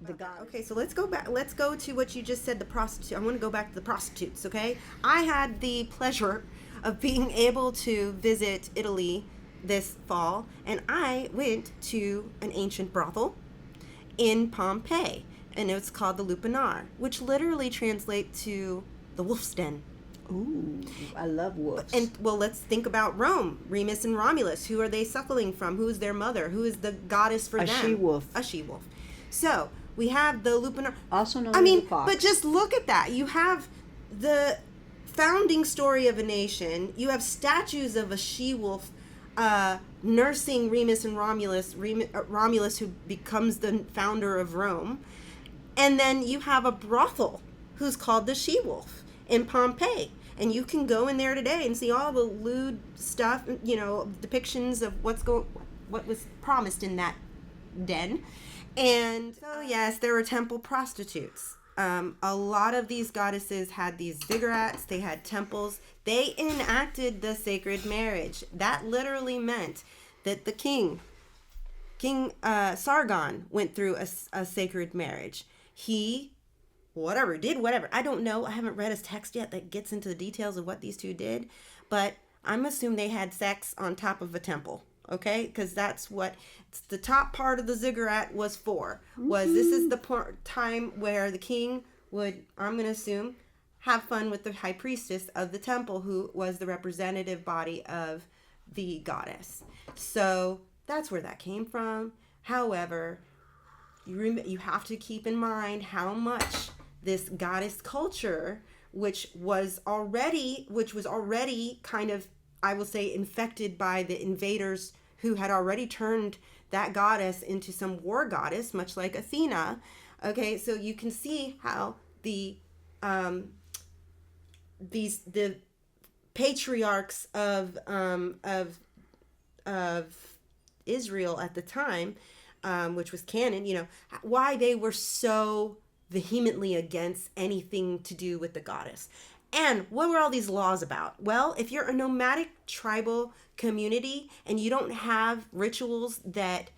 the god. Okay, so let's go back. Let's go to what you just said, the prostitute. I want to go back to the prostitutes, okay? I had the pleasure of being able to visit Italy this fall, and I went to an ancient brothel in Pompeii, and it's called the Lupanar, which literally translates to the wolf's den. Ooh, I love wolves. And, well, let's think about Rome. Remus and Romulus. Who are they suckling from? Who is their mother? Who is the goddess for them? A she-wolf. A she-wolf. So, we have the Lupanar. Also known as a fox. But just look at that. You have the founding story of a nation. You have statues of a she-wolf nursing Remus and Romulus. Romulus, who becomes the founder of Rome. And then you have a brothel who's called the She-Wolf in Pompeii. And you can go in there today and see all the lewd stuff, you know, depictions of what was promised in that den. And so, yes, there were temple prostitutes. A lot of these goddesses had these ziggurats. They had temples. They enacted the sacred marriage. That literally meant that the King Sargon went through a sacred marriage. He did whatever. I don't know. I haven't read his text yet that gets into the details of what these two did. But I'm assuming they had sex on top of a temple. Okay? Because that's what the top part of the ziggurat was for. This is the time where the king would, I'm going to assume, have fun with the high priestess of the temple, who was the representative body of the goddess. So that's where that came from. However, you have to keep in mind how much this goddess culture, which was already kind of, I will say, infected by the invaders who had already turned that goddess into some war goddess, much like Athena. Okay, so you can see how the patriarchs of Israel at the time, which was canon, you know, why they were so vehemently against anything to do with the goddess. And what were all these laws about? Well, if you're a nomadic tribal community and you don't have rituals that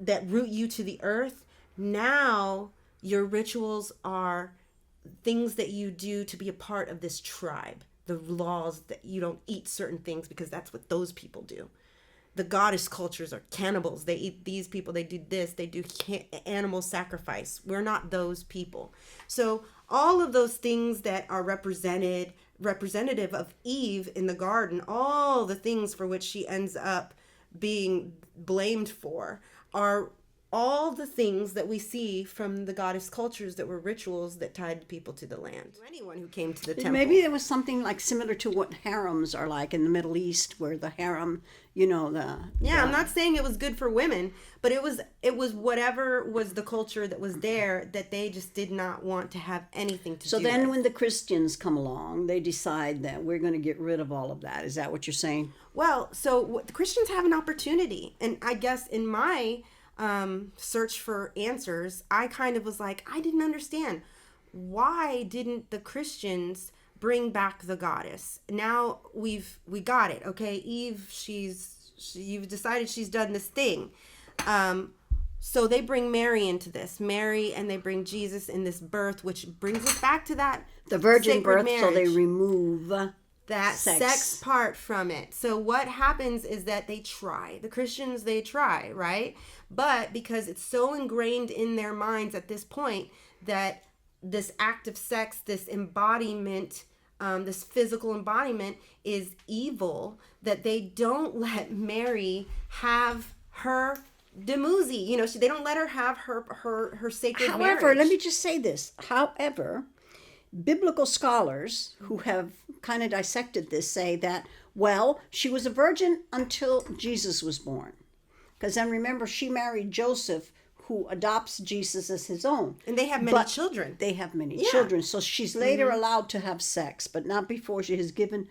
root you to the earth, now your rituals are things that you do to be a part of this tribe. The laws that you don't eat certain things because that's what those people do. The goddess cultures are cannibals. They eat these people. They do this. They do animal sacrifice. We're not those people. So all of those things that are representative of Eve in the garden, all the things for which she ends up being blamed for, are all the things that we see from the goddess cultures that were rituals that tied people to the land. Anyone who came to the temple. Maybe it was something like similar to what harems are like in the Middle East, where the harem, you know, I'm not saying it was good for women, but it was whatever was the culture that was there that they just did not want to have anything to do with. So then when the Christians come along, they decide that we're going to get rid of all of that. Is that what you're saying? Well, so the Christians have an opportunity, and I guess in my search for answers, I kind of was like, I didn't understand, why didn't the Christians bring back the goddess? Now we got it, okay? Eve, you've decided she's done this thing. So they bring Mary into this, and they bring Jesus in this birth, which brings us back to that The virgin sacred birth, so they marriage. remove That sex part from it. So what happens is that the Christians, they try, right? But because it's so ingrained in their minds at this point that this act of sex, this embodiment, this physical embodiment is evil, that they don't let Mary have her demuzi. You know, they don't let her have her sacred marriage. However, let me just say this. However, biblical scholars who have kind of dissected this say that, well, she was a virgin until Jesus was born. Because then remember, she married Joseph, who adopts Jesus as his own. And they have many children. They have many children. So she's later allowed to have sex, but not before she has given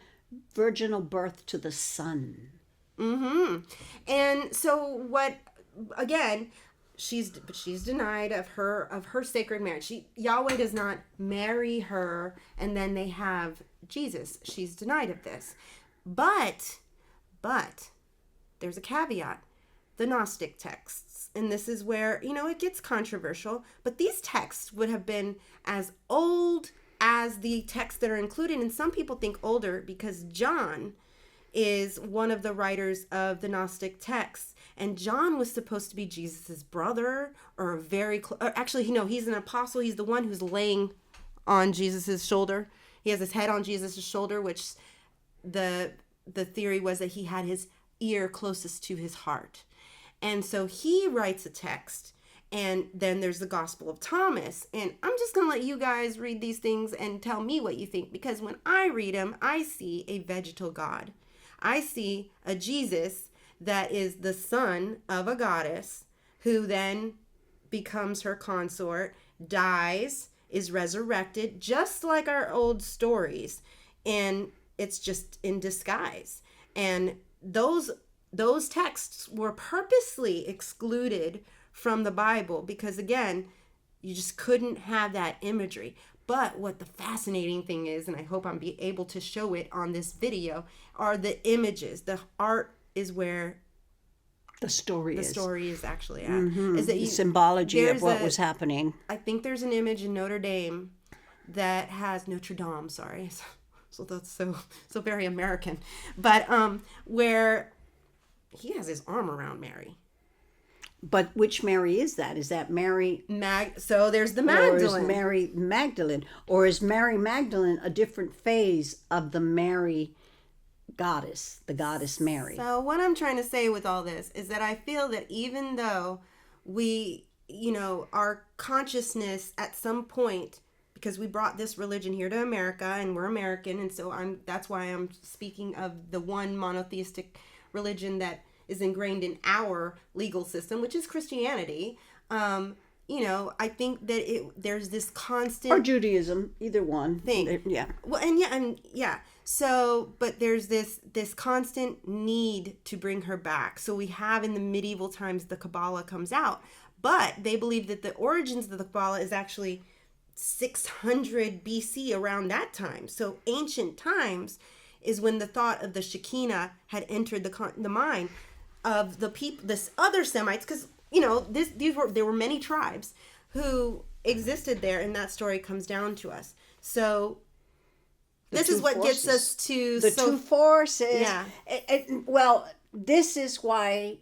virginal birth to the Son. And so what, again, she's denied of her sacred marriage. Yahweh does not marry her and then they have Jesus. She's denied of this. But there's a caveat. The Gnostic texts, and this is where, you know, it gets controversial, but these texts would have been as old as the texts that are included, and some people think older because John is one of the writers of the Gnostic texts, and John was supposed to be Jesus's brother, or actually, no, he's an apostle. He's the one who's laying on Jesus's shoulder. He has his head on Jesus's shoulder, which the theory was that he had his ear closest to his heart. And so he writes a text, and then there's the Gospel of Thomas. And I'm just going to let you guys read these things and tell me what you think, because when I read them, I see a vegetal God. I see a Jesus that is the son of a goddess who then becomes her consort, dies, is resurrected, just like our old stories. And it's just in disguise. And those texts were purposely excluded from the Bible because, again, you just couldn't have that imagery. But what the fascinating thing is, and I hope I'm able to show it on this video, are the images. The art is where the story is actually at. Is that the symbology of what was happening. I think there's an image in Notre Dame that has Notre Dame, sorry. So that's so very American. But where he has his arm around Mary. But which Mary is that? Is that Mary? So there's the Magdalene. Or is Mary Magdalene? Or is Mary Magdalene a different phase of the Mary goddess, the goddess Mary? So what I'm trying to say with all this is that I feel that even though we, you know, our consciousness at some point, because we brought this religion here to America and we're American, and so that's why I'm speaking of the one monotheistic religion that is ingrained in our legal system, which is Christianity. You know, I think that there's this constant, or Judaism, either one thing. Yeah. Well, and so, but there's this constant need to bring her back. So we have in the medieval times the Kabbalah comes out, but they believe that the origins of the Kabbalah is actually 600 BC, around that time. So ancient times is when the thought of the Shekinah had entered the mind of the people, this other Semites, because, you know, there were many tribes who existed there, and that story comes down to us. So this is what gets us to the two forces. Yeah. Well, this is why,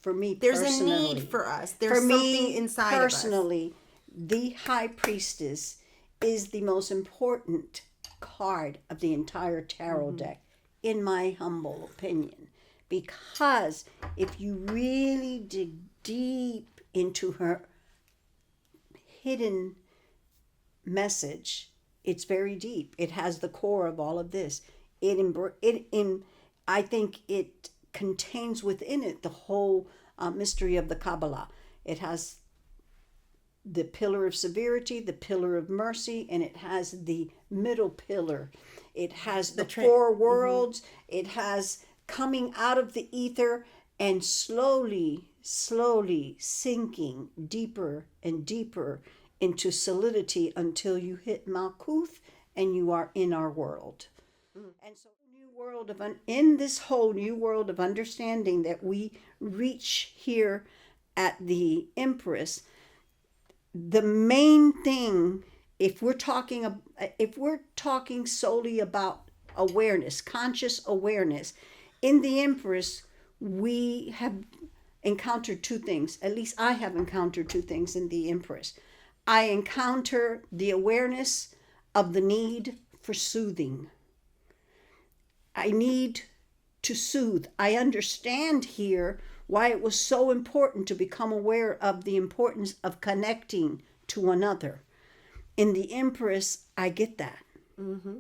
for me, there's a need for us. There's something inside of us. Personally, the high priestess is the most important card of the entire tarot deck, in my humble opinion, because if you really dig deep into her hidden message, it's very deep. It has the core of all of this. I think it contains within it the whole mystery of the Kabbalah. It has the pillar of severity, the pillar of mercy, and it has the middle pillar. It has the four worlds. It has coming out of the ether and slowly sinking deeper and deeper into solidity until you hit Malkuth and you are in our world. And so in this whole new world of understanding that we reach here at the Empress, the main thing, if we're talking solely about awareness, conscious awareness, in the Empress, we have encountered two things. At least I have encountered two things in the Empress. I encounter the awareness of the need for soothing. I need to soothe. I understand here why it was so important to become aware of the importance of connecting to another. In the Empress, I get that. Mm-hmm.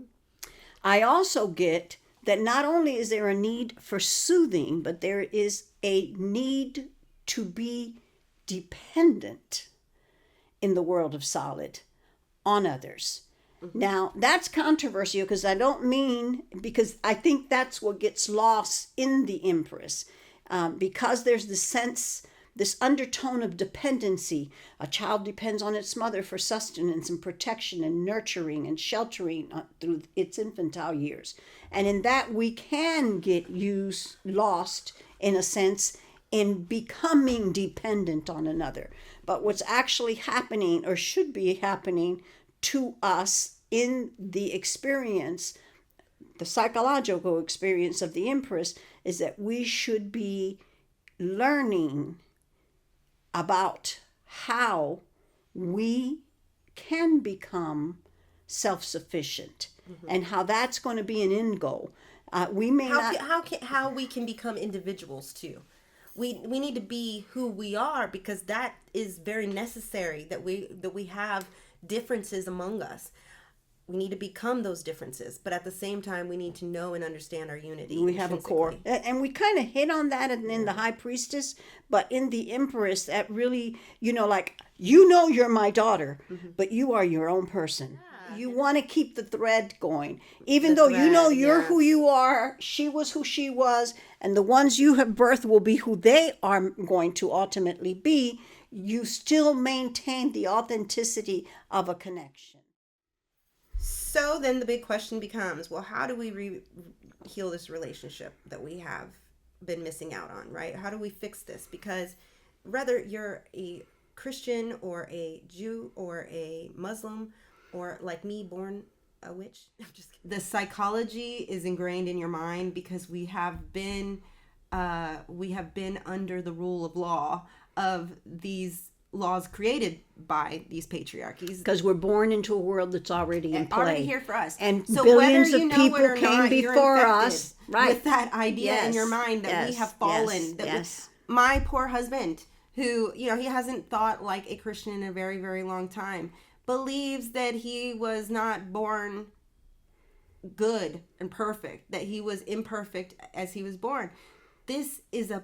I also get that not only is there a need for soothing, but there is a need to be dependent in the world of solid on others. Mm-hmm. Now, that's controversial because I think that's what gets lost in the Empress. Because there's this undertone of dependency. A child depends on its mother for sustenance and protection and nurturing and sheltering through its infantile years. And in that, we can get lost, in a sense, in becoming dependent on another. But what's actually happening, or should be happening, to us in the experience, the psychological experience of the Empress, is that we should be learning about how we can become self-sufficient, and how that's going to be an end goal. How we can become individuals too. We need to be who we are, because that is very necessary, that we have differences among us. We need to become those differences, but at the same time, we need to know and understand our unity. We have a core. And we kind of hit on that in the High Priestess, but in the Empress, that really, you're my daughter, but you are your own person. Yeah. You want to keep the thread going. Even though you're who you are, she was who she was, and the ones you have birthed will be who they are going to ultimately be, you still maintain the authenticity of a connection. So then the big question becomes, well, how do we heal this relationship that we have been missing out on, right? How do we fix this? Because whether you're a Christian or a Jew or a Muslim or like me, born a witch, I'm just kidding. The psychology is ingrained in your mind because we have been under the rule of law of these laws created by these patriarchies, because we're born into a world that's already in play, already here for us, and so billions of people came before us, right? With that idea in your mind that we have fallen. My poor husband, who he hasn't thought like a Christian in a very, very long time, believes that he was not born good and perfect, that he was imperfect as he was born. This is a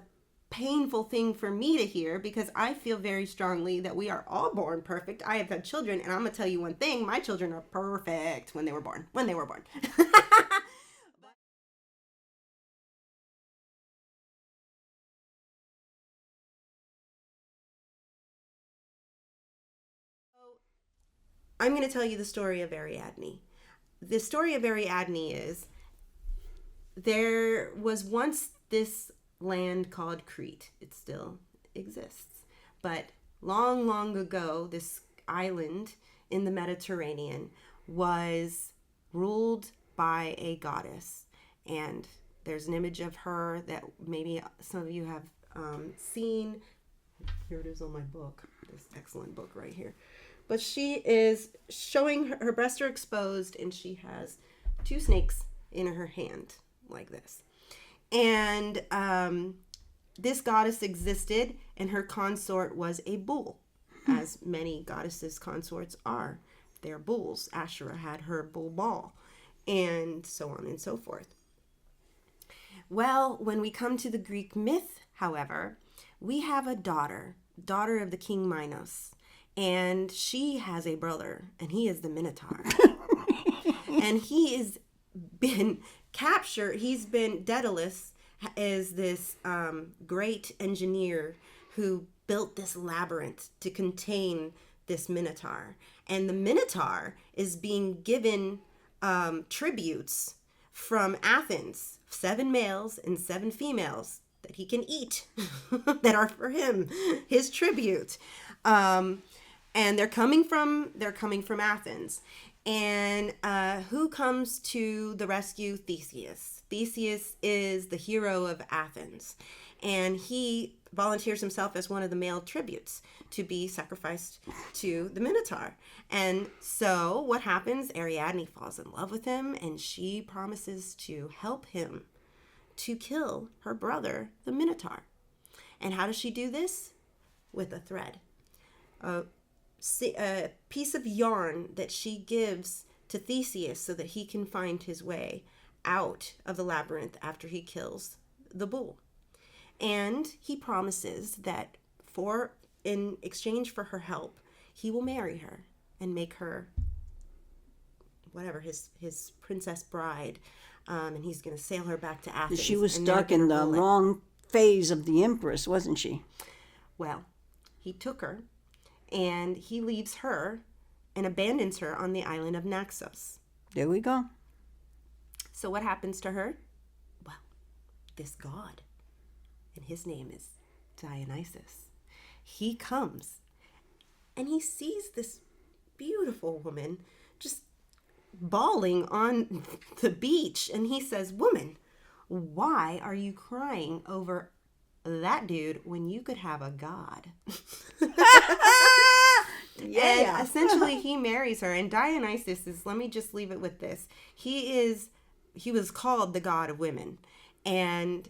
painful thing for me to hear, because I feel very strongly that we are all born perfect. I have had children, and I'm gonna tell you one thing: my children are perfect when they were born. I'm going to tell you the story of Ariadne. The story of Ariadne is, there was once this land called Crete. It still exists. But long, long ago, this island in the Mediterranean was ruled by a goddess. And there's an image of her that maybe some of you have seen. Here it is on my book, this excellent book right here. But she is showing her breasts are exposed, and she has two snakes in her hand like this. And this goddess existed, and her consort was a bull, as many goddesses' consorts are. They're bulls. Asherah had her bull ball, and so on and so forth. Well, when we come to the Greek myth, however, we have a daughter of the king Minos, and she has a brother, and he is the Minotaur. And he has been captured. He's been, Daedalus is this great engineer who built this labyrinth to contain this Minotaur. And the Minotaur is being given tributes from Athens, 7 males and 7 females that he can eat that are for him, his tribute. And they're coming from Athens. And who comes to the rescue? Theseus. Theseus is the hero of Athens, and he volunteers himself as one of the male tributes to be sacrificed to the Minotaur. And so what happens? Ariadne falls in love with him, and she promises to help him to kill her brother, the Minotaur. And how does she do this? With a thread. A piece of yarn that she gives to Theseus so that he can find his way out of the labyrinth after he kills the bull. And he promises that in exchange for her help, he will marry her and make her whatever, his princess bride. And he's going to sail her back to Athens. She was stuck in the wrong phase of the Empress, wasn't she? Well, he took her, and he leaves her and abandons her on the island of Naxos. There we go. So what happens to her? Well, this god, and his name is Dionysus, he comes, and he sees this beautiful woman just bawling on the beach, and he says, "Woman, why are you crying over that dude when you could have a god?" Yeah. And essentially he marries her, and Dionysus is, let me just leave it with this. He was called the god of women, and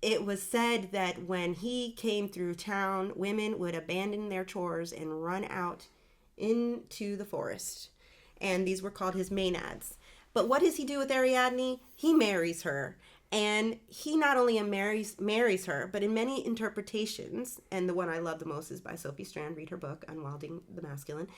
it was said that when he came through town, women would abandon their chores and run out into the forest, and these were called his maenads. But what does he do with Ariadne? He marries her. And he not only marries her, but in many interpretations, and the one I love the most is by Sophie Strand, read her book, Unwilding the Masculine,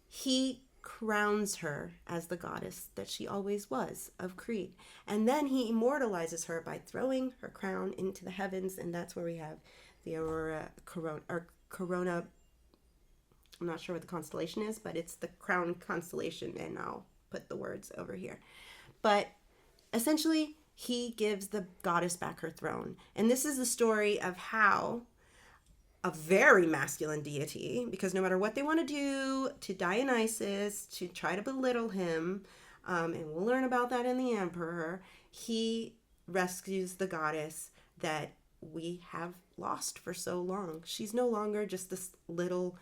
he crowns her as the goddess that she always was of Crete. And then he immortalizes her by throwing her crown into the heavens, and that's where we have the Corona. I'm not sure what the constellation is, but it's the crown constellation, and I'll put the words over here. But essentially, he gives the goddess back her throne. And this is the story of how a very masculine deity, because no matter what they want to do to Dionysus, to try to belittle him, and we'll learn about that in the Emperor, he rescues the goddess that we have lost for so long. She's no longer just this little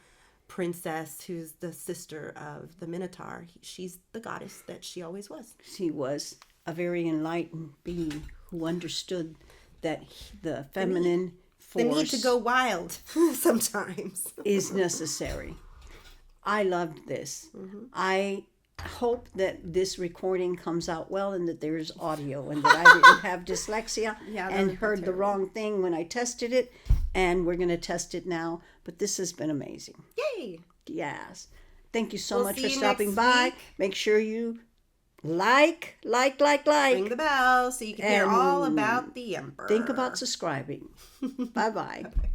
princess who's the sister of the Minotaur. She's the goddess that she always was. She was a very enlightened being who understood that the feminine force, the need to go wild sometimes, is necessary. I loved this. Mm-hmm. I hope that this recording comes out well, and that there's audio, and that I didn't have dyslexia and heard the wrong thing when I tested it. And we're going to test it now. But this has been amazing. Yay! Yes. Thank you so much for stopping by. Make sure you like. Ring the bell so you can hear all about the Emperor. Think about subscribing. Bye-bye. Bye-bye.